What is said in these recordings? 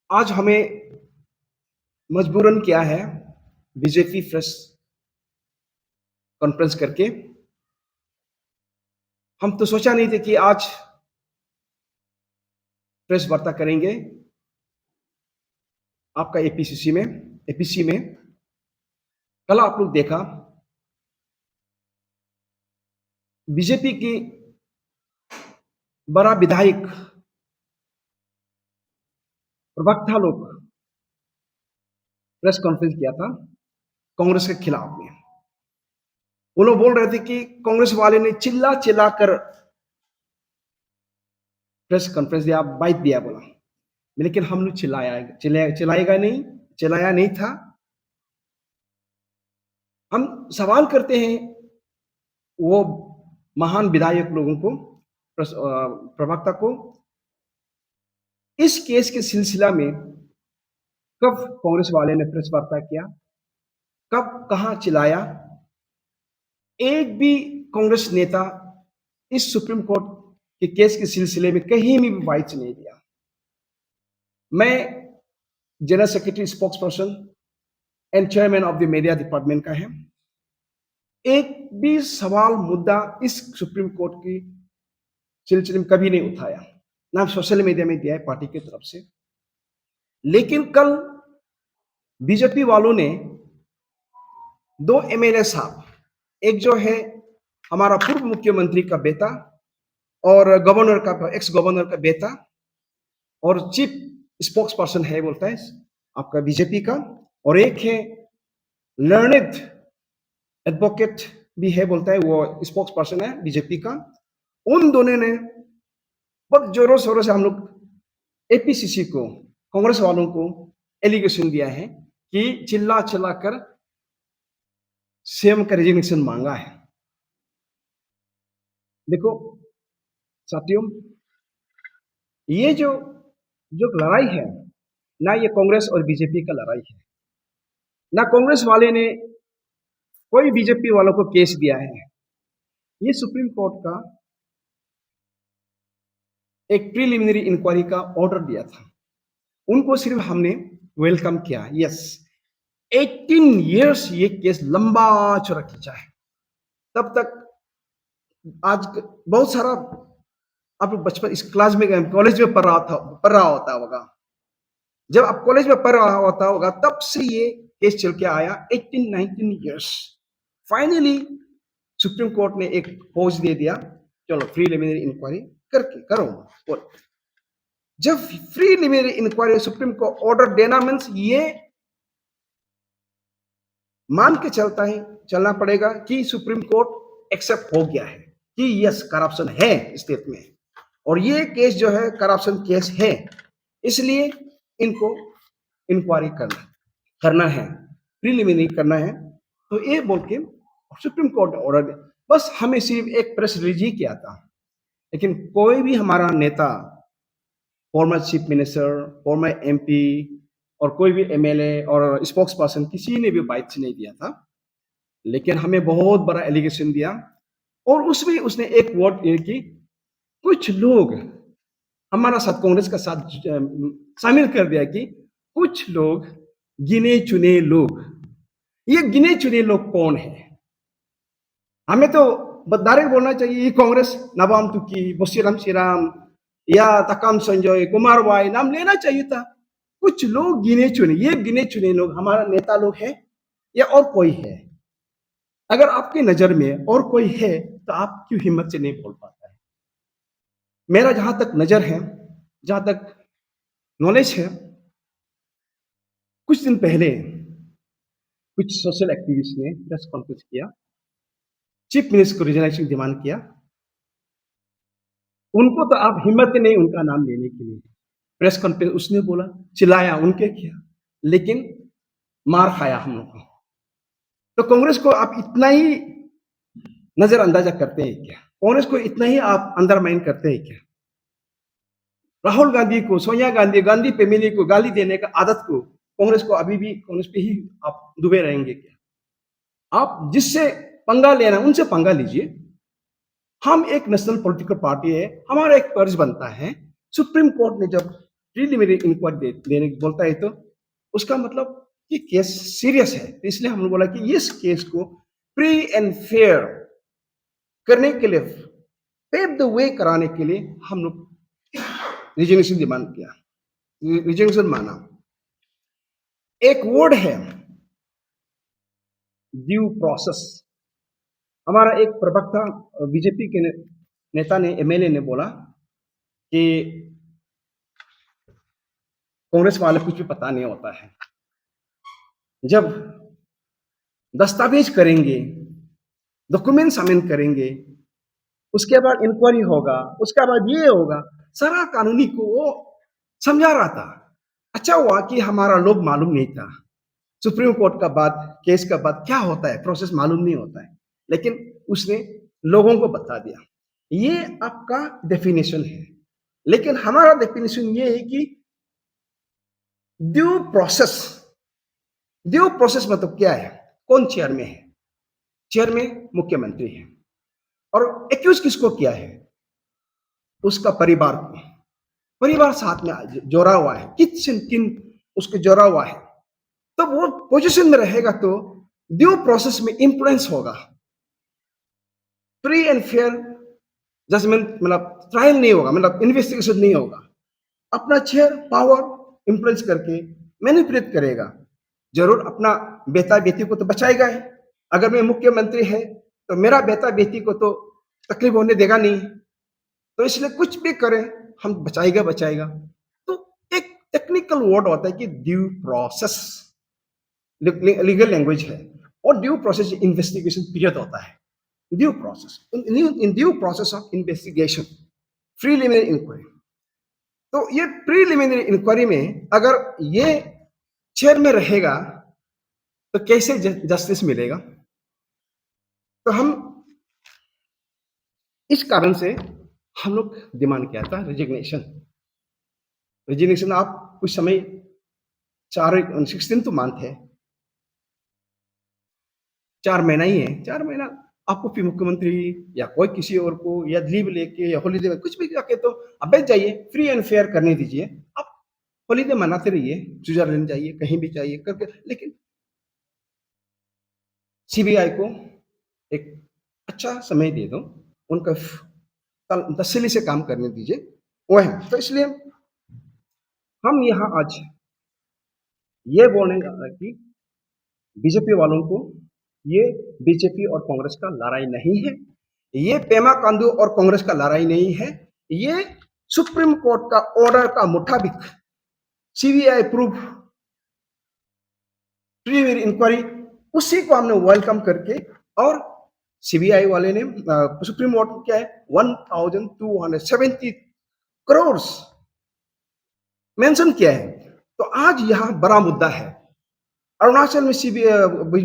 आज हमें मजबूरन क्या है, बीजेपी प्रेस कॉन्फ्रेंस करके हम तो सोचा नहीं थे कि आज प्रेस वार्ता करेंगे आपका एपीसी में। कल आप लोग देखा बीजेपी की बड़ा विधायक प्रवक्ता लोग प्रेस कॉन्फ्रेंस किया था कांग्रेस के खिलाफ में। वो लोग बोल रहे थे कि कांग्रेस वाले ने चिल्ला चिल्ला कर प्रेस कॉन्फ्रेंस दिया, बाइट दिया बोला, लेकिन हम लोग चिल्लाया नहीं था। हम सवाल करते हैं वो महान विधायक लोगों को, प्रवक्ता को, इस केस के सिलसिला में कब कांग्रेस वाले ने प्रेस वार्ता किया, कब कहां चिल्लाया। एक भी कांग्रेस नेता इस सुप्रीम कोर्ट के केस के सिलसिले में कहीं भी बाइट नहीं दिया। मैं general secretary, spokes person and chairman of the media department का है। एक भी सवाल मुद्दा इस सुप्रीम कोर्ट की सिलसिले में कभी नहीं उठाया, ना सोशल मीडिया में दिया है पार्टी की तरफ से। लेकिन कल बीजेपी वालों ने दो एमएलए साहब, एक जो है हमारा पूर्व मुख्यमंत्री का बेटा और एक्स गवर्नर का बेटा और चीफ स्पोक्स पर्सन है बोलता है आपका बीजेपी का, और एक है लर्नेड एडवोकेट भी है बोलता है, वो स्पोक्स पर्सन है बीजेपी का। उन दोनों ने बहुत जोरों शोरों से हम लोग एपीसीसी को, कांग्रेस वालों को एलिगेशन दिया है कि चिल्ला चिल्ला कर सीएम का रेजिग्नेशन मांगा है। देखो साथियों, ये जो जो लड़ाई है ना, ये कांग्रेस और बीजेपी का लड़ाई है ना। कांग्रेस वाले ने कोई बीजेपी वालों को केस दिया है। ये सुप्रीम कोर्ट का एक प्रीलिमिनरी इंक्वायरी का ऑर्डर दिया था, उनको सिर्फ हमने वेलकम किया। यस, 18 इयर्स ये केस लंबा चौड़ा खींचा है। तब तक आज बहुत सारा आप बचपन इस क्लास में कॉलेज में पढ़ रहा होता होगा। जब आप कॉलेज में पढ़ रहा होता होगा तब से ये केस चल के आया 18-19 इयर्स। फाइनली सुप्रीम कोर्ट ने एक पोज दे दिया, चलो प्रीलिमिनरी इंक्वायरी करके करो। और जब प्रीलिमिनरी इंक्वायरी सुप्रीम को ऑर्डर देना मीन्स ये मान के चलना पड़ेगा कि सुप्रीम कोर्ट एक्सेप्ट हो गया है कि यस करप्शन है स्टेट में, और ये केस जो है करप्शन केस है, इसलिए इनको इंक्वायरी करना है, प्रीलिमिनरी करना है। तो ये बोल के सुप्रीम कोर्ट ने ऑर्डर दिया। बस हमें सिर्फ एक प्रेस रिलीज ही किया था, लेकिन कोई भी हमारा नेता, former chief minister, farmer MP और कोई भी एमएलए और स्पोक्स पर्सन किसी ने भी बाइट नहीं दिया था। लेकिन हमें बहुत बड़ा एलिगेशन दिया, और उसमें उसने एक वर्ड दिया कि कुछ लोग हमारा साथ, कांग्रेस का साथ शामिल कर दिया कि कुछ लोग गिने चुने लोग। ये गिने चुने लोग कौन है? हमें तो डायरेक्ट बोलना चाहिए ये कांग्रेस, नबाम तुकी, बशीराम श्रीराम या तकाम संजय, कुमार वाई नाम लेना चाहिए था। कुछ लोग गिने चुने, ये गिने चुने लोग हमारा नेता लोग है या और कोई है? अगर आपकी नजर में और कोई है तो आप क्यों हिम्मत से नहीं बोल पाता है? मेरा जहां तक नजर है, जहां तक नॉलेज है, कुछ दिन पहले कुछ सोशल एक्टिविस्ट ने प्रेस कॉन्फ्रेंस किया, चीफ मिनिस्टर को रिजाइनेशन डिमांड किया। उनको तो आप हिम्मत नहीं उनका नाम लेने के लिए। प्रेस कॉन्फ्रेंस उसने बोला, चिल्लाया, उनके किया, लेकिन मार खाया हम लोग को। तो कांग्रेस को आप इतना ही नजरअंदाजा करते हैं क्या? कांग्रेस को इतना ही आप अंडरमाइन करते हैं क्या? राहुल गांधी को, सोनिया गांधी, गांधी फैमिली को गाली देने का आदत को कांग्रेस को अभी भी कांग्रेस पे ही आप डूबे रहेंगे क्या? आप जिससे पंगा लेना उनसे पंगा लीजिए। हम एक नेशनल पॉलिटिकल पार्टी है, हमारा एक फर्ज बनता है, सुप्रीम कोर्ट ने जब प्रीलिमिनरी इंक्वायरी देने बोलता है तो उसका मतलब कि केस सीरियस है, तो इसलिए हमने बोला कि इस केस को फ्री एंड फेयर करने के लिए, पेव द वे कराने के लिए हम लोग रिजर्वेशन डिमांड किया, रिजर्वेशन माना। एक वर्ड है ड्यू प्रोसेस। हमारा एक प्रवक्ता बीजेपी के नेता ने, एमएलए ने बोला कि कांग्रेस वाले कुछ भी पता नहीं होता है, जब दस्तावेज करेंगे, डॉक्यूमेंट सबमिट करेंगे, उसके बाद इंक्वायरी होगा, उसके बाद ये होगा, सारा कानूनी को वो समझा रहा था। अच्छा हुआ कि हमारा लोग मालूम नहीं था, सुप्रीम कोर्ट का बाद, केस का बाद क्या होता है, प्रोसेस मालूम नहीं होता है, लेकिन उसने लोगों को बता दिया। ये आपका डेफिनेशन है, लेकिन हमारा डेफिनेशन ये है कि ड्यू प्रोसेस, ड्यू प्रोसेस मतलब क्या है, कौन चेयर में है, चेयर में मुख्यमंत्री है, और एक्यूज किसको किया है, उसका परिवार को, परिवार साथ में जोड़ा हुआ है, किन उसको जोड़ा हुआ है, तो वो पोजीशन में रहेगा तो ड्यू प्रोसेस में इंफ्लुएंस होगा। फ्री एंड फेयर जजमेंट मतलब ट्रायल नहीं होगा, मतलब इन्वेस्टिगेशन नहीं होगा। अपना चेयर पावर इंफ्लुएंस करके मैनिपुलेट करेगा, जरूर अपना बेटा बेटी को तो बचाएगा ही। अगर मैं मुख्यमंत्री है तो मेरा बेटा बेटी को तो तकलीफ होने देगा नहीं, तो इसलिए कुछ भी करें हम बचाएगा बचाएगा। तो एक टेक्निकल वर्ड होता है कि ड्यू प्रोसेस, लीगल लैंग्वेज है, और ड्यू प्रोसेस इन्वेस्टिगेशन पीरियड होता है। Due process, in due process of investigation, preliminary inquiry. तो ये प्रीलिमिनरी इंक्वायरी में अगर ये चेयर में रहेगा तो कैसे जस्टिस मिलेगा? तो हम इस कारण से हम लोग डिमांड किया था रिजिग्नेशन। रिजिग्नेशन आप कुछ समय 16 मंथ है, 4 महीना ही है, 4 महीना आपको फिर मुख्यमंत्री या कोई किसी और को या लीव लेके या हॉलीडे में कुछ भी जाके तो आप बैठ जाइए, फ्री एंड फेयर करने दीजिए, आप हॉलीडे मनाते रहिए, स्विट्जरलैंड जाइए, कहीं भी जाइए करके, लेकिन सीबीआई को एक अच्छा समय दे दो, उनका तसल्ली से काम करने दीजिए, वो है। तो इसलिए हम यहाँ आज ये बोलने जा रहे हैं कि बीजेपी वालों को, ये बीजेपी और कांग्रेस का लड़ाई नहीं है, ये पेमा खांडू और कांग्रेस का लड़ाई नहीं है, ये सुप्रीम कोर्ट का ऑर्डर का मुताबिक सीबीआई प्रूफ प्रीलिमिनरी इंक्वायरी, उसी को हमने वेलकम करके, और सीबीआई वाले ने सुप्रीम कोर्ट को क्या है 1270 करोड़ मेंशन किया है। तो आज यहां बड़ा मुद्दा है, अरुणाचल में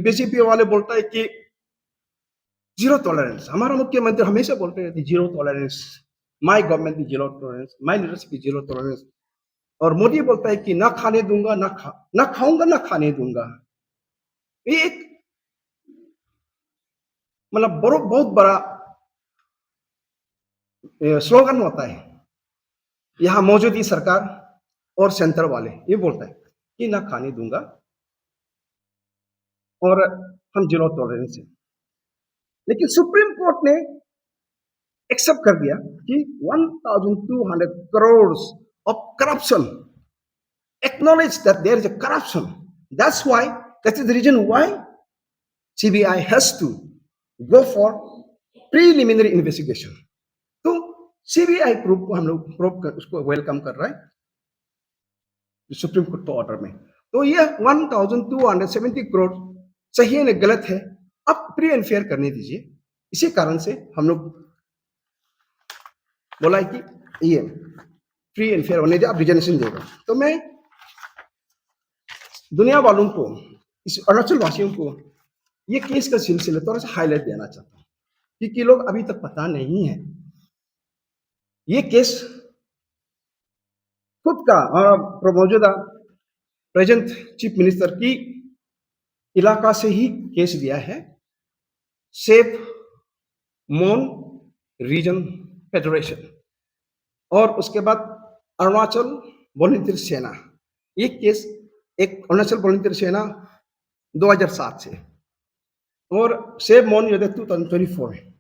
बीजेपी वाले बोलता है कि जीरो टॉलरेंस, हमारा मुख्यमंत्री हमेशा बोलते रहते जीरो टॉलरेंस, माय गवर्नमेंट की जीरो टॉलरेंस, माय लीडरशिप की जीरो टॉलरेंस, और मोदी बोलता है कि ना खाने दूंगा, ना खाऊंगा, ना खाने दूंगा। ये एक मतलब बहुत बड़ा स्लोगन होता है। यहाँ मौजूदी सरकार और सेंटर वाले ये बोलता है कि ना खाने दूंगा और हम जीरो टॉलरेंस है, लेकिन सुप्रीम कोर्ट ने एक्सेप्ट कर दिया कि 1200 crore of corruption, acknowledge that there is a corruption. That is the reason why CBI has to go for preliminary investigation. तो सीबीआई प्रूफ को हम लोग उसको वेलकम कर रहा है सुप्रीम कोर्ट के ऑर्डर में। तो ये 1270 करोड़ सही है, गलत है, आप फ्री एंड फेयर करने दीजिए। इसी कारण से हम लोग बोला है कि ये फ्री एंड फेयर होने दे, आप रिजर्वेशन देगा। तो मैं दुनिया वालों को, इस अरुणाचल वासियों को ये केस का सिलसिला थोड़ा सा हाईलाइट देना चाहता हूँ, क्योंकि लोग अभी तक पता नहीं है। ये केस खुद का मौजूदा प्रेजेंट चीफ मिनिस्टर की इलाका से ही केस दिया है, सेफ मोन रीजन फेडरेशन, और उसके बाद अरुणाचल वॉलंटियर सेना, ये केस एक अरुणाचल वॉलंटियर सेना 2007 से और सेव मॉन 2024 है।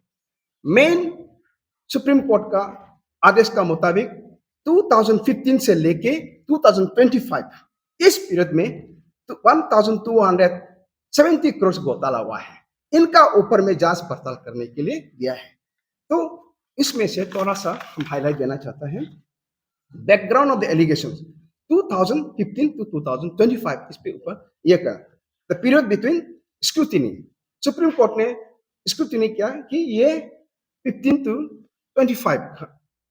मेन सुप्रीम कोर्ट का आदेश का मुताबिक 2015 से लेके 2025 इस पीरियड में 1270 करोड़ घोटाला हुआ है। इनका ऊपर में जांच पड़ताल करने के लिए दिया है। तो इसमें से थोड़ा सा हम हाईलाइट देना चाहता है। Background of the allegations 2015 to 2025 इस पे ऊपर ये का the period between scrutiny, Supreme Court ने स्क्रूटिनी किया कि ये 15 टू 25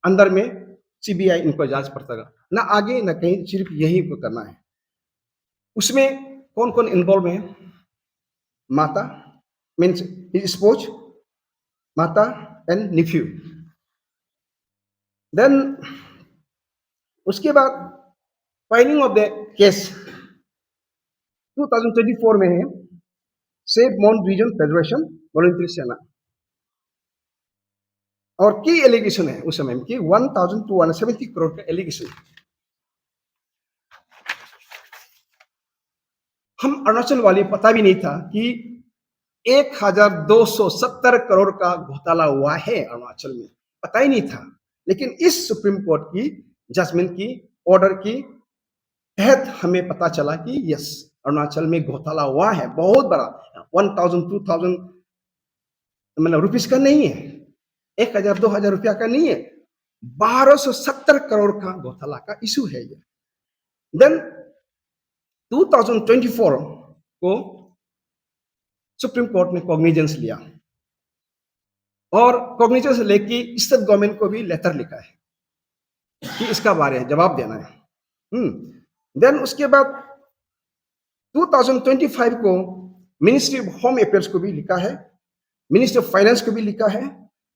अंदर में सीबीआई इनको जांच पड़ताल ना आगे ना कहीं, सिर्फ यही को करना है। उसमें कौन कौन इन्वॉल्व है? माता मीन्स स्पोज, माता एंड निफ्यू। देन उसके बाद फाइलिंग ऑफ द केस 2024 में है सेव मॉन रीजन फेडरेशन वॉलंटियर सेना, और की एलिगेशन है उस समय में कि 1270 करोड़ का एलिगेशन। हम अरुणाचल वाले पता भी नहीं था कि 1270 करोड़ का घोटाला हुआ है अरुणाचल में, पता ही नहीं था। लेकिन इस सुप्रीम कोर्ट की जजमेंट की ऑर्डर की तहत हमें पता चला कि यस अरुणाचल में घोटाला हुआ है, बहुत बड़ा, 1000-2000 मतलब रुपीस का नहीं है, 1000-2000 रुपया का नहीं है, 1270 करोड़ का घोटाला का इशू है ये। देन 2024 को सुप्रीम कोर्ट ने कॉग्निजेंस लिया और कॉग्निजेंस लेके स्टेट गवर्नमेंट को भी लेटर लिखा है कि इसका बारे में जवाब देना है। देन उसके बाद 2025 को मिनिस्ट्री ऑफ होम अफेयर्स को भी लिखा है, मिनिस्ट्री ऑफ फाइनेंस को भी लिखा है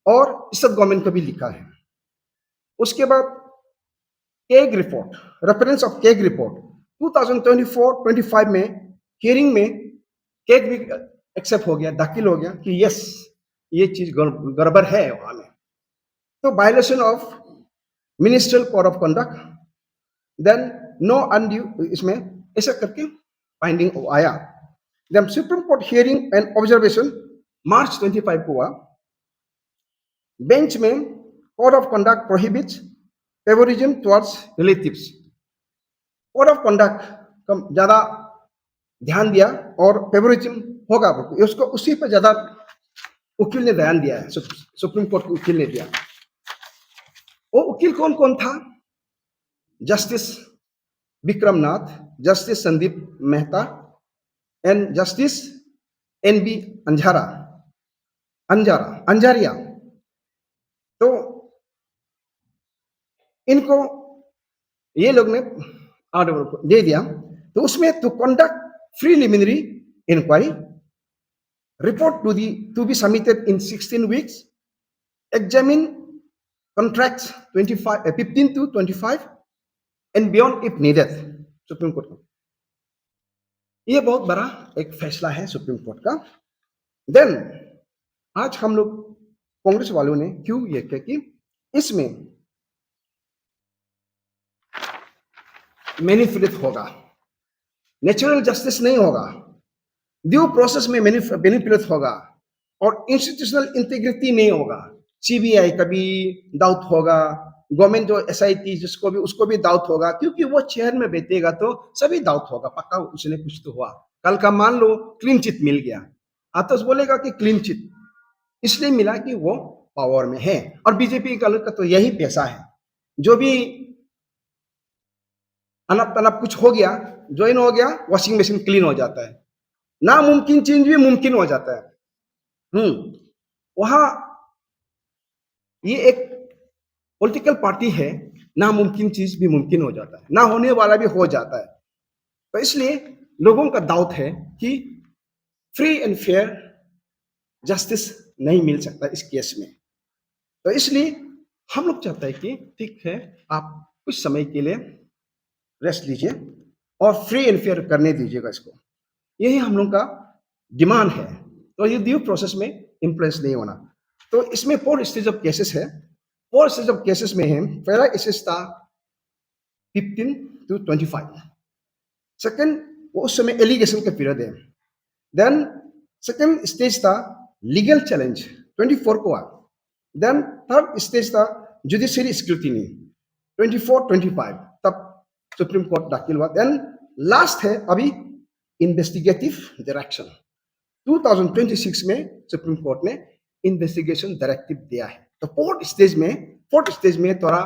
और स्टेट गवर्नमेंट को भी लिखा है। उसके बाद keg report, reference of keg report 2024-25 में हियरिंग में केग भी एक्सेप्ट हो गया, दाखिल हो गया कि यस ये चीज गड़बड़ है वहां में। तो violation of ministerial code of conduct, then no undue, इसमें ऐसा करके फाइंडिंग आया। Then supreme court hearing and observation March 25 को हुआ। बेंच में code of conduct prohibits favouritism towards relatives, code of conduct का ज्यादा ध्यान दिया और फेवरिज्म होगा उसको, उसी पर ज्यादा वकील ने ध्यान दिया है, सुप्रीम कोर्ट के वकील ने दिया। वो वकील कौन कौन था? Justice Vikram Nath, justice Sandeep Mehta and justice NB. Anjaria. तो इनको ये लोग ने ऑर्डर दे दिया। तो उसमें to conduct preliminary inquiry, report to be submitted in 16 weeks, examine contracts 15 to 25 and beyond if needed। Supreme court का ये बहुत बड़ा एक फैसला है सुप्रीम कोर्ट का। देन आज हम लोग कांग्रेस वालों ने क्यों ये किया कि इसमें मैनिपुलेट होगा, नेचुरल जस्टिस नहीं होगा, ड्यू प्रोसेस में मैनिपुलेट होगा और इंस्टीट्यूशनल इंटीग्रिटी नहीं होगा। सीबीआई का भी डाउट होगा, गवर्नमेंट जो एसआईटी जिसको भी उसको भी डाउट होगा, क्योंकि वो चेयर में बैठेगा तो सभी डाउट होगा, पक्का उसने कुछ तो हुआ। कल का मान लो क्लीन चिट मिल गया, आतस बोलेगा कि क्लीन चिट इसलिए मिला कि वो पावर में है। और बीजेपी का तो यही पैसा है, जो भी अनप तनप कुछ हो गया, ज्वाइन हो गया, वॉशिंग मशीन क्लीन हो जाता है, नामुमकिन चीज भी मुमकिन हो जाता है। वहां ये एक पॉलिटिकल पार्टी है, नामुमकिन चीज भी मुमकिन हो जाता है, ना होने वाला भी हो जाता है। तो इसलिए लोगों का डाउट है कि फ्री एंड फेयर जस्टिस नहीं मिल सकता इस केस में। तो इसलिए हम लोग चाहते हैं कि ठीक है, आप कुछ समय के लिए रेस्ट लीजिए और फ्री एंड फेयर करने दीजिएगा इसको, यही हम लोग का डिमांड है। तो ये ड्यू प्रोसेस में इन्फ्लुएंस नहीं होना। तो इसमें 4 स्टेज ऑफ केसेस है। 4 स्टेज ऑफ केसेस में है, पहला केसेस था 15 to 25. सेकंड, वो उस समय एलिगेशन का पीरियड है. देन सेकंड स्टेज था लीगल चैलेंज, 24 को. देन थर्ड स्टेज था जुडिशियरी स्क्रूटिनी, 24-25 तब सुप्रीम कोर्ट दाखिल हुआ. देन लास्ट है अभी इन्वेस्टिगेटिव डायरेक्शन. 2026 में सुप्रीम कोर्ट ने इन्वेस्टिगेशन डायरेक्टिव दिया है. तो फोर्थ स्टेज में थोड़ा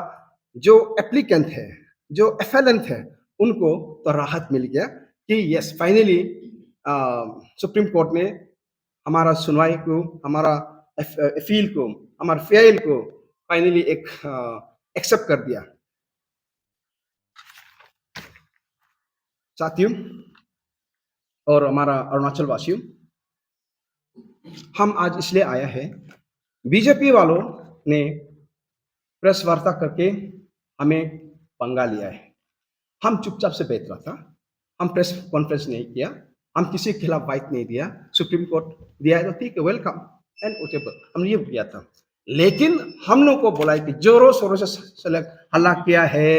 जो एप्लीकेंट है, जो एफेलेंट है, उनको तो राहत मिल गया कि यस फाइनली सुप्रीम कोर्ट ने हमारा सुनवाई को, हमारा अपील को, हमारे फेल को फाइनली एक एक्सेप्ट कर दिया. साथियों और हमारा अरुणाचल वासियों, हम आज इसलिए आया है, बीजेपी वालों ने प्रेस वार्ता करके हमें पंगा लिया है. हम चुपचाप से बैठ रहा था, हम प्रेस कॉन्फ्रेंस नहीं किया, हम किसी के खिलाफ बाइट नहीं दिया. सुप्रीम कोर्ट दिया है तो ठीक है, वेलकम एंड व्हाटएवर, हमने ये किया था. लेकिन हम लोग को बोला है कि जोरों शोरों से हल्ला किया है,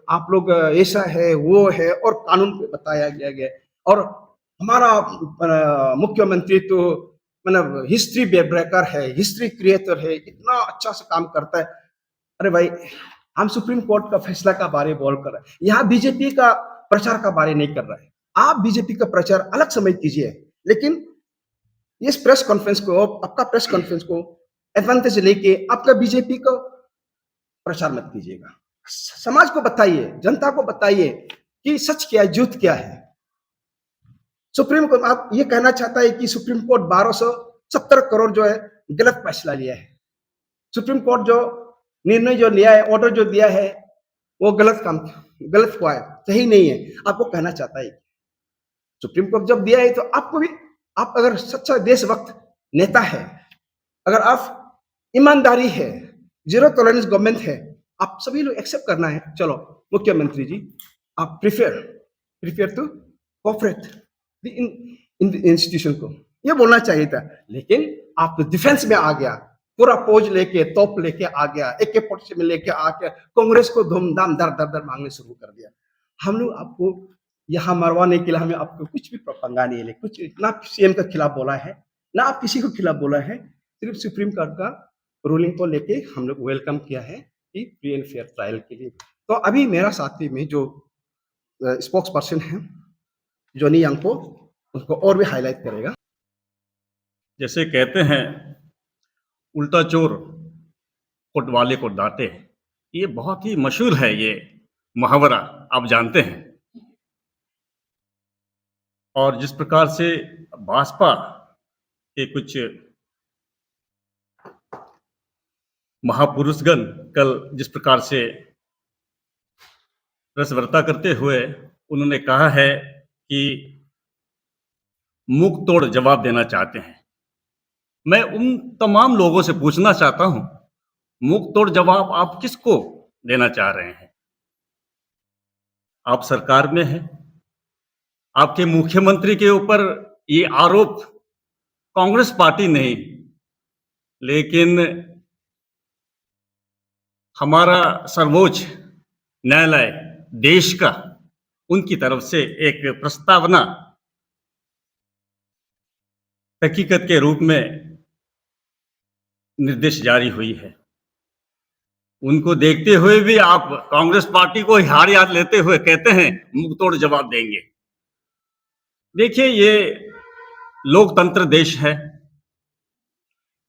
आप लोग ऐसा है वो है, और कानून पे बताया गया. और हमारा मुख्यमंत्री तो मतलब हिस्ट्री ब्रेकर है, हिस्ट्री क्रिएटर है, इतना अच्छा से काम करता है. अरे भाई, हम सुप्रीम कोर्ट का फैसला का बारे बोल कर रहे हैं, यहाँ बीजेपी का प्रचार का बारे नहीं कर रहा है. आप बीजेपी का प्रचार अलग समय कीजिए, लेकिन इस प्रेस कॉन्फ्रेंस को, आपका प्रेस कॉन्फ्रेंस को एडवांटेज लेके आपका बीजेपी को प्रचार मत कीजिएगा. समाज को बताइए, जनता को बताइए कि सच क्या है, झूठ क्या है. सुप्रीम कोर्ट आप ये कहना चाहता है कि सुप्रीम कोर्ट 1270 करोड़ जो है गलत फैसला लिया है. सुप्रीम कोर्ट जो निर्णय जो लिया है, ऑर्डर जो दिया है, वो गलत हुआ है, सही नहीं है, आपको कहना चाहता है. सुप्रीम कोर्ट जब दिया है तो आपको भी, आप अगर सच्चा देशभक्त नेता है, अगर आप ईमानदारी है, जीरो टॉलरेंस गवर्नमेंट है, आप सभी लोग एक्सेप्ट करना है. चलो मुख्यमंत्री जी, आप प्रिफेयर टू कोऑपरेट इंस्टीट्यूशन को, ये बोलना चाहिए था. लेकिन आप तो डिफेंस में आ गया, पूरा पोज लेके, तोप लेके आ गया, AK-47 में लेके आ गया, कांग्रेस को धूमधाम दर मांगने शुरू कर दिया. हम लोग आपको यहाँ मरवाने के लिए, हमें आपको कुछ भी पंगा नहीं है, कुछ ना सीएम के खिलाफ बोला है, ना आप किसी को खिलाफ बोला है. सिर्फ सुप्रीम कोर्ट का रूलिंग को लेके हम लोग वेलकम किया है कि फ्री एंड फेयर ट्रायल के लिए. तो अभी मेरा साथी में जो स्पोक्स पर्सन है जॉनी यांगपो, उसको और भी हाईलाइट करेगा. जैसे कहते हैं, उल्टा चोर कोतवाले को डांटे, ये बहुत ही मशहूर है ये मुहावरा, आप जानते हैं. और जिस प्रकार से भाजपा के कुछ महापुरुषगण कल जिस प्रकार से प्रेस वार्ता करते हुए उन्होंने कहा है कि मुंह तोड़ जवाब देना चाहते हैं. मैं उन तमाम लोगों से पूछना चाहता हूं, मुंह तोड़ जवाब आप किसको देना चाह रहे हैं? आप सरकार में हैं, आपके मुख्यमंत्री के ऊपर ये आरोप कांग्रेस पार्टी नहीं, लेकिन हमारा सर्वोच्च न्यायालय देश का, उनकी तरफ से एक प्रस्तावना हकीकत के रूप में निर्देश जारी हुई है. उनको देखते हुए भी आप कांग्रेस पार्टी को हार याद लेते हुए कहते हैं मुंह तोड़ जवाब देंगे. देखिए, ये लोकतंत्र देश है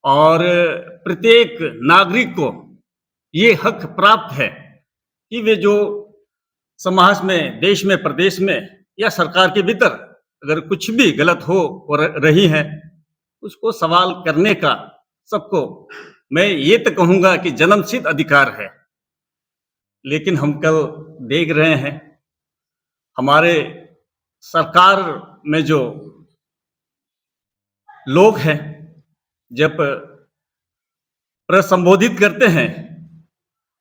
और प्रत्येक नागरिक को ये हक प्राप्त है कि वे जो समाज में, देश में, प्रदेश में या सरकार के भीतर अगर कुछ भी गलत हो और रही है, उसको सवाल करने का सबको, मैं ये तो कहूंगा कि जन्मसिद्ध अधिकार है. लेकिन हम कल देख रहे हैं, हमारे सरकार में जो लोग हैं, जब संबोधित करते हैं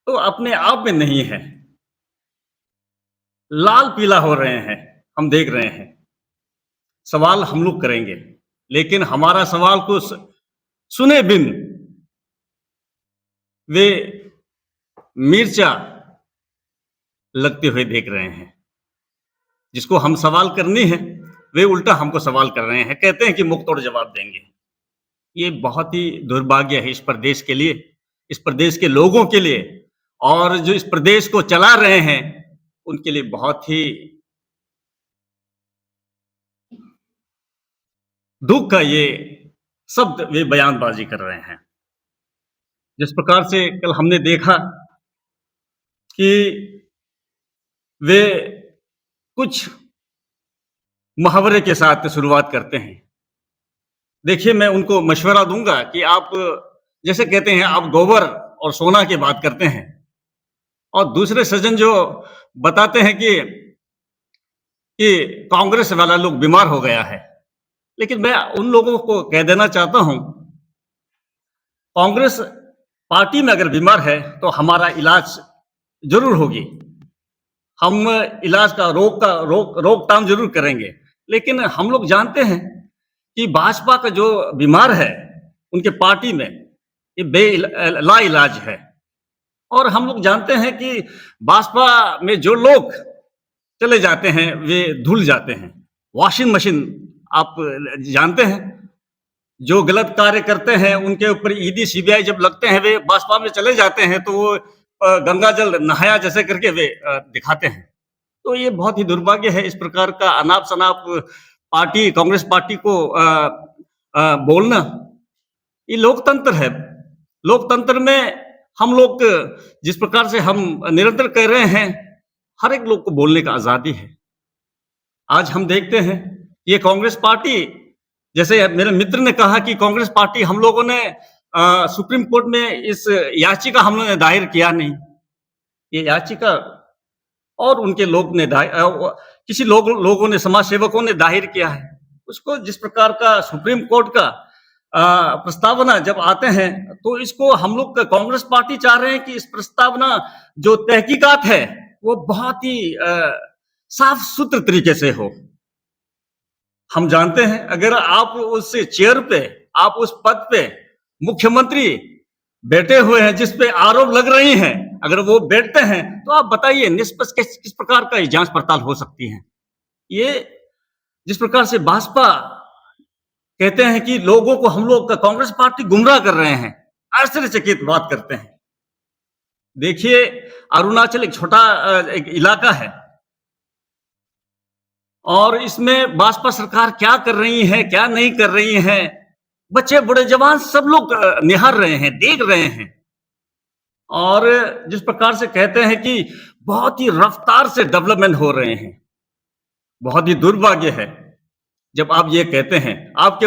तो अपने आप में नहीं है, लाल पीला हो रहे हैं. हम देख रहे हैं, सवाल हम लोग करेंगे, लेकिन हमारा सवाल को सुने बिन वे मिर्चा लगते हुए देख रहे हैं। जिसको हम सवाल करनी है, वे उल्टा हमको सवाल कर रहे हैं, कहते हैं कि मुंह तोड़ जवाब देंगे। ये बहुत ही दुर्भाग्य है इस प्रदेश के लिए, इस प्रदेश के लोगों के लिए, और जो इस प्रदेश को चला रहे हैं उनके लिए बहुत ही दुख का ये शब्द वे बयानबाजी कर रहे हैं। जिस प्रकार से कल हमने देखा कि वे कुछ मुहावरे के साथ शुरुआत करते हैं। देखिए, मैं उनको मशवरा दूंगा कि आप जैसे कहते हैं, आप गोबर और सोना की बात करते हैं, और दूसरे सज्जन जो बताते हैं कि कांग्रेस वाला लोग बीमार हो गया है, लेकिन मैं उन लोगों को कह देना चाहता हूं, कांग्रेस पार्टी में अगर बीमार है तो हमारा इलाज जरूर होगी, हम इलाज का रोकथाम जरूर करेंगे। लेकिन हम लोग जानते हैं कि भाजपा का जो बीमार है उनके पार्टी में, ये ला इलाज है। और हम लोग जानते हैं कि भाजपा में जो लोग चले जाते हैं वे धुल जाते हैं। वॉशिंग मशीन आप जानते हैं, जो गलत कार्य करते हैं उनके ऊपर ईडी सीबीआई जब लगते हैं, वे भाजपा में चले जाते हैं तो वो गंगा जल नहाया जैसे करके वे दिखाते हैं। तो ये बहुत ही दुर्भाग्य है, इस प्रकार का अनाप शनाप पार्टी, कांग्रेस पार्टी को बोलना। ये लोकतंत्र है। लोकतंत्र में हम लोग जिस प्रकार से हम निरंतर कह रहे हैं, हर एक लोग को बोलने का आजादी है। आज हम देखते हैं ये कांग्रेस पार्टी, जैसे मेरे मित्र ने कहा कि कांग्रेस पार्टी, हम लोगों ने सुप्रीम कोर्ट में इस याचिका हम लोगों ने दायर किया नहीं। ये याचिका और उनके लोग ने किसी लोगों ने, समाज सेवकों ने दायर किया है। उसको जिस प्रकार का सुप्रीम कोर्ट का प्रस्तावना जब आते हैं तो इसको हम लोग कांग्रेस पार्टी चाह रहे हैं कि इस प्रस्तावना जो तहकीकात है वो बहुत ही साफ सुथरे तरीके से हो। हम जानते हैं अगर आप उस चेयर पे, आप उस पद पे मुख्यमंत्री बैठे हुए हैं जिस पे आरोप लग रही हैं, अगर वो बैठते हैं तो आप बताइए निष्पक्ष किस प्रकार का जांच पड़ताल हो सकती है। ये जिस प्रकार से भाजपा कहते हैं कि लोगों को हम लोग कांग्रेस पार्टी गुमराह कर रहे हैं, आश्चर्यचकित बात करते हैं। देखिए, अरुणाचल एक छोटा एक इलाका है और इसमें भाजपा सरकार क्या कर रही है, क्या नहीं कर रही है, बच्चे बूढ़े जवान सब लोग निहार रहे हैं, देख रहे हैं। और जिस प्रकार से कहते हैं कि बहुत ही रफ्तार से डेवलपमेंट हो रहे हैं, बहुत ही दुर्भाग्य है जब आप ये कहते हैं, आपके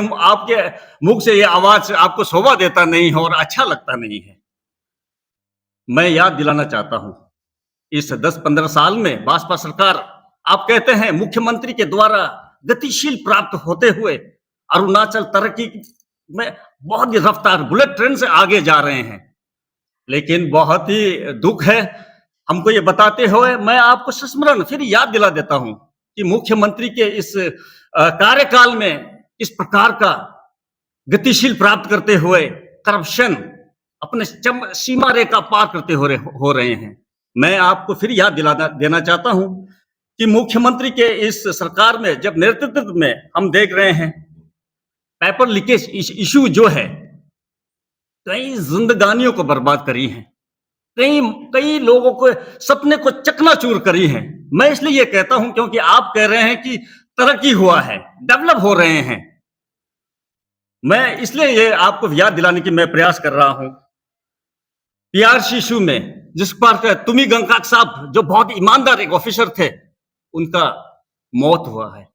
मुख से ये आवाज आपको शोभा देता नहीं है और अच्छा लगता नहीं है। मैं याद दिलाना चाहता हूं, इस 10-15 साल में भाजपा सरकार, आप कहते हैं मुख्यमंत्री के द्वारा गतिशील प्राप्त होते हुए अरुणाचल तरक्की में बहुत ही रफ्तार बुलेट ट्रेन से आगे जा रहे हैं। लेकिन बहुत ही दुख है हमको ये बताते हुए, मैं आपको स्मरण फिर याद दिला देता हूं कि मुख्यमंत्री के इस कार्यकाल में इस प्रकार का गतिशील प्राप्त करते हुए करप्शन अपने सीमा रेखा पार करते हो रहे हैं। मैं आपको फिर याद देना चाहता हूं कि मुख्यमंत्री के इस सरकार में जब नेतृत्व में हम देख रहे हैं पेपर लीकेज इशू जो है, कई जिंदगानियों को बर्बाद करी है, कई लोगों को सपने को चकनाचूर करी है। मैं इसलिए ये कहता हूं क्योंकि आप कह रहे हैं कि तरक्की हुआ है, डेवलप हो रहे हैं। मैं इसलिए ये आपको याद दिलाने की मैं प्रयास कर रहा हूं। पीआरसी इशू में जिस पर तुमी गंगकाक साहब जो बहुत ईमानदार एक ऑफिसर थे, उनका मौत हुआ है।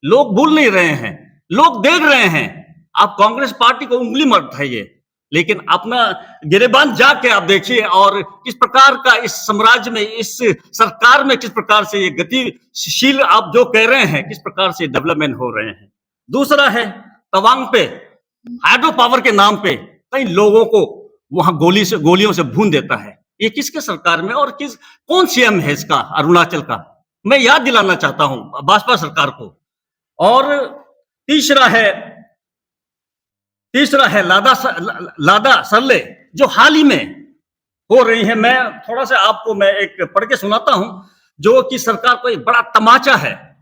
लोग भूल नहीं रहे हैं, लोग देख रहे हैं। आप कांग्रेस पार्टी को उंगली मत उठाइए, लेकिन अपना गिरेबान जाके आप देखिए और किस प्रकार का इस साम्राज्य में, इस सरकार में किस प्रकार से ये गतिशील आप जो कह रहे हैं, किस प्रकार से डेवलपमेंट हो रहे हैं। दूसरा है तवांग पे हाइड्रो पावर के नाम पे कई लोगों को वहां गोलियों से भून देता है। ये किसके सरकार में और कौन सीएम है इसका, अरुणाचल का? मैं याद दिलाना चाहता हूं भाजपा सरकार को। और तीसरा है लादा सरले जो हाल ही में हो रही है। मैं थोड़ा सा आपको मैं एक पढ़ के सुनाता हूं। जो कि सरकार को एक बड़ा तमाचा है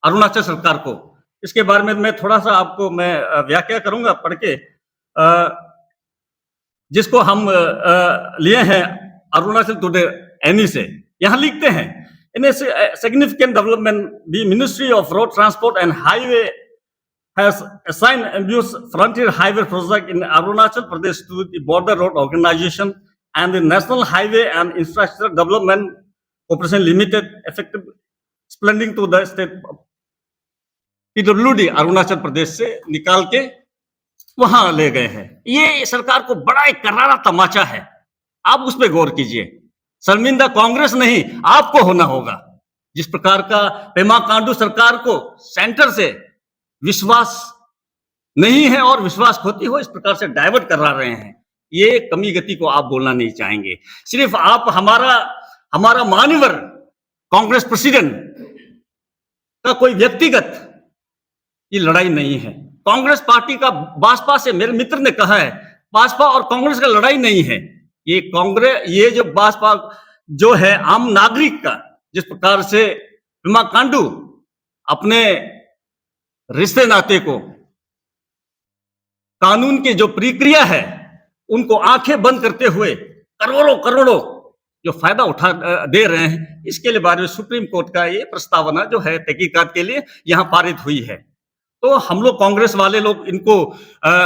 अरुणाचल सरकार को। इसके बारे में मैं थोड़ा सा आपको मैं व्याख्या करूंगा पढ़ के, जिसको हम लिए हैं अरुणाचल टुडे एनी से। यहाँ लिखते हैं, in a significant development the ministry of road transport and highway has assigned ambitious frontier highway project in Arunachal Pradesh to the Border Road Organization and the National Highway and Infrastructure Development Corporation Limited, effective splending to the state PWD Arunachal Pradesh से निकाल के वहां ले गए हैं। ये सरकार को बड़ा एक करारा तमाचा है, आप उस पर गौर कीजिए। शर्मिंदा कांग्रेस नहीं, आपको होना होगा। जिस प्रकार का पेमा खांडू सरकार को सेंटर से विश्वास नहीं है और विश्वास खोती हो, इस प्रकार से डाइवर्ट करा रहे हैं, ये कमी गति को आप बोलना नहीं चाहेंगे। सिर्फ आप हमारा मान्यवर कांग्रेस प्रेसिडेंट का कोई व्यक्तिगत ये लड़ाई नहीं है। कांग्रेस पार्टी का भाजपा से, मेरे मित्र ने कहा है, भाजपा और कांग्रेस का लड़ाई नहीं है। ये कांग्रेस, ये जो भाजपा जो है आम नागरिक का, जिस प्रकार से पेमा खांडू अपने रिश्ते नाते को, कानून की जो प्रक्रिया है उनको आंखें बंद करते हुए करोड़ों जो फायदा उठा दे रहे हैं, इसके लिए बारे में सुप्रीम कोर्ट का ये प्रस्तावना जो है तहकीकात के लिए यहाँ पारित हुई है। तो हम लोग कांग्रेस वाले लोग इनको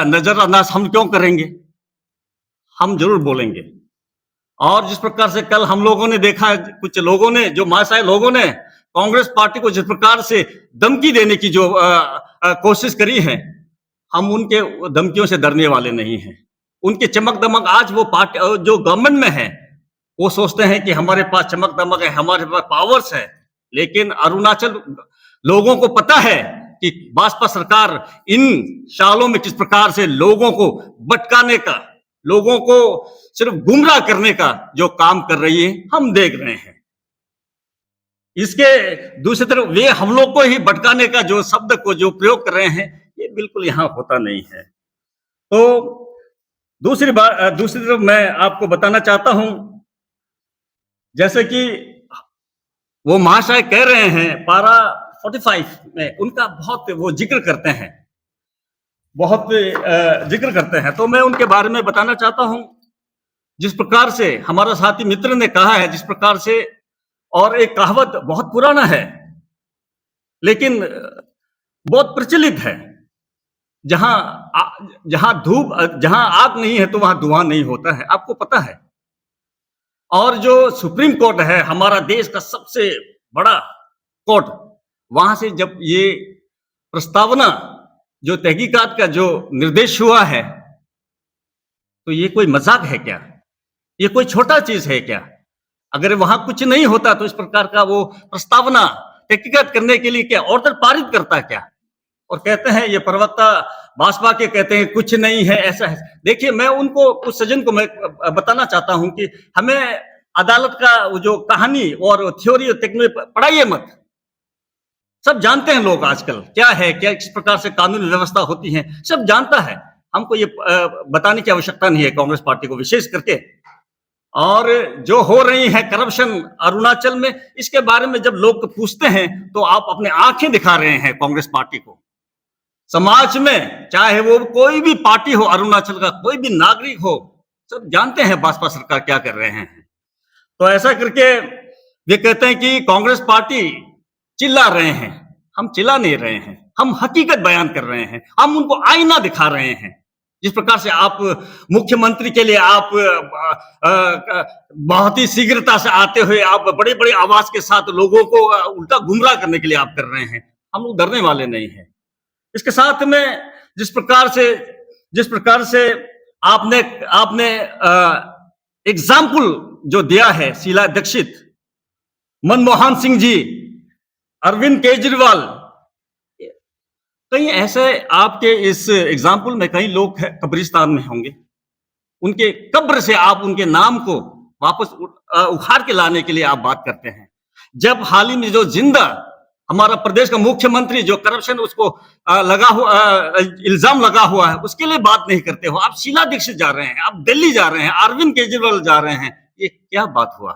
नजरअंदाज हम क्यों करेंगे? हम जरूर बोलेंगे। और जिस प्रकार से कल हम लोगों ने देखा, कुछ लोगों ने, जो महाशय लोगों ने कांग्रेस पार्टी को जिस प्रकार से धमकी देने की जो कोशिश करी है, हम उनके धमकियों से डरने वाले नहीं हैं। उनके चमक दमक, आज वो पार्टी जो गवर्नमेंट में है, वो सोचते हैं कि हमारे पास चमक दमक है, हमारे पास पावर्स है, लेकिन अरुणाचल लोगों को पता है कि भाजपा सरकार इन सालों में किस प्रकार से लोगों को भटकाने का, लोगों को सिर्फ गुमराह करने का जो काम कर रही है, हम देख रहे हैं। इसके दूसरी तरफ वे हम लोग को ही भटकाने का जो शब्द को जो प्रयोग कर रहे हैं, ये बिल्कुल यहां होता नहीं है। तो दूसरी तरफ मैं आपको बताना चाहता हूं, जैसे कि वो महाशय कह रहे हैं पारा 45 में उनका बहुत वो जिक्र करते हैं, बहुत जिक्र करते हैं, तो मैं उनके बारे में बताना चाहता हूं। जिस प्रकार से हमारा साथी मित्र ने कहा है, जिस प्रकार से, और एक कहावत बहुत पुराना है लेकिन बहुत प्रचलित है, जहां आग नहीं है तो वहां धुआं नहीं होता है, आपको पता है। और जो सुप्रीम कोर्ट है, हमारा देश का सबसे बड़ा कोर्ट, वहां से जब ये प्रस्तावना जो तहकीकात का जो निर्देश हुआ है, तो ये कोई मजाक है क्या? ये कोई छोटा चीज है क्या? अगर वहां कुछ नहीं होता तो इस प्रकार का वो प्रस्तावना तहकीकात करने के लिए क्या ऑर्डर पारित करता क्या? और कहते हैं ये प्रवक्ता भाजपा के कहते हैं कुछ नहीं है, ऐसा है। देखिए, मैं उनको, उस सज्जन को मैं बताना चाहता हूं कि हमें अदालत का वो जो कहानी और थ्योरी और टेक्नोलॉजी पढ़ाइए मत। सब जानते हैं लोग आजकल क्या है, क्या किस प्रकार से कानून व्यवस्था होती है, सब जानता है। हमको ये बताने की आवश्यकता नहीं है कांग्रेस पार्टी को विशेष करके। और जो हो रही है करप्शन अरुणाचल में, इसके बारे में जब लोग पूछते हैं तो आप अपने आंखें दिखा रहे हैं कांग्रेस पार्टी को। समाज में चाहे वो कोई भी पार्टी हो, अरुणाचल का कोई भी नागरिक हो, सब जानते हैं भाजपा सरकार क्या कर रहे हैं। तो ऐसा करके वे कहते हैं कि कांग्रेस पार्टी चिल्ला रहे हैं। हम चिल्ला नहीं रहे हैं, हम हकीकत बयान कर रहे हैं, हम उनको आईना दिखा रहे हैं। जिस प्रकार से आप मुख्यमंत्री के लिए आप बहुत ही शीघ्रता से आते हुए आप बड़े बड़े आवाज के साथ लोगों को उल्टा गुमराह करने के लिए आप कर रहे हैं, हम लोग डरने वाले नहीं हैं। इसके साथ में जिस प्रकार से आपने एग्जाम्पल जो दिया है, शीला दीक्षित, मनमोहन सिंह जी, अरविंद केजरीवाल, कहीं ऐसे आपके इस एग्जाम्पल में कई लोग कब्रिस्तान में होंगे, उनके कब्र से आप उनके नाम को वापस उखाड़ के लाने के लिए आप बात करते हैं। जब हाल ही में जो जिंदा हमारा प्रदेश का मुख्यमंत्री जो करप्शन उसको इल्जाम लगा हुआ है, उसके लिए बात नहीं करते हो। आप शीला दीक्षित जा रहे हैं, आप दिल्ली जा रहे हैं, अरविंद केजरीवाल जा रहे हैं, ये क्या बात हुआ?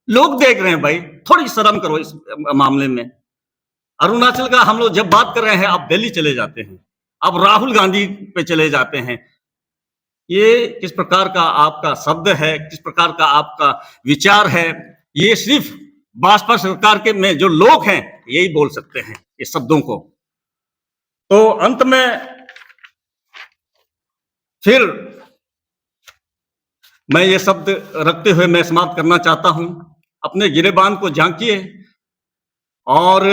लोग देख रहे हैं भाई, थोड़ी शर्म करो इस मामले में। अरुणाचल का हम लोग जब बात कर रहे हैं, आप दिल्ली चले जाते हैं, अब राहुल गांधी पे चले जाते हैं। ये किस प्रकार का आपका शब्द है, किस प्रकार का आपका विचार है, ये सिर्फ भाजपा सरकार के में जो लोग हैं यही बोल सकते हैं इस शब्दों को। तो अंत में फिर मैं ये शब्द रखते हुए मैं समाप्त करना चाहता हूं। अपने गिरेबान को झांकिए और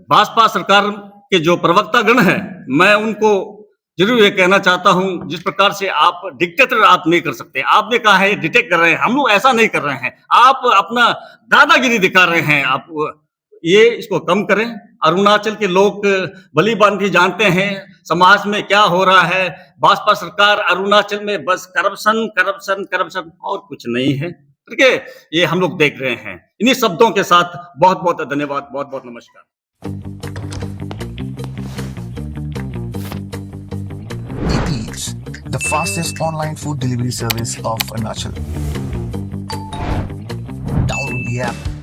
भाजपा सरकार के जो प्रवक्तागण हैं, मैं उनको जरूर ये कहना चाहता हूं, जिस प्रकार से आप डिक्टेटर आप नहीं कर सकते। आपने कहा है डिटेक्ट कर रहे हैं, हम लोग ऐसा नहीं कर रहे हैं। आप अपना दादागिरी दिखा रहे हैं, आप ये इसको कम करें। अरुणाचल के लोग भली भांति जानते हैं समाज में क्या हो रहा है। भाजपा सरकार अरुणाचल में बस करप्शन करप्शन करप्शन और कुछ नहीं है। ठीक है, ये हम लोग देख रहे हैं। इन्हीं शब्दों के साथ बहुत बहुत धन्यवाद, बहुत बहुत नमस्कार। Eats, the fastest online food delivery service of Arunachal. Download the app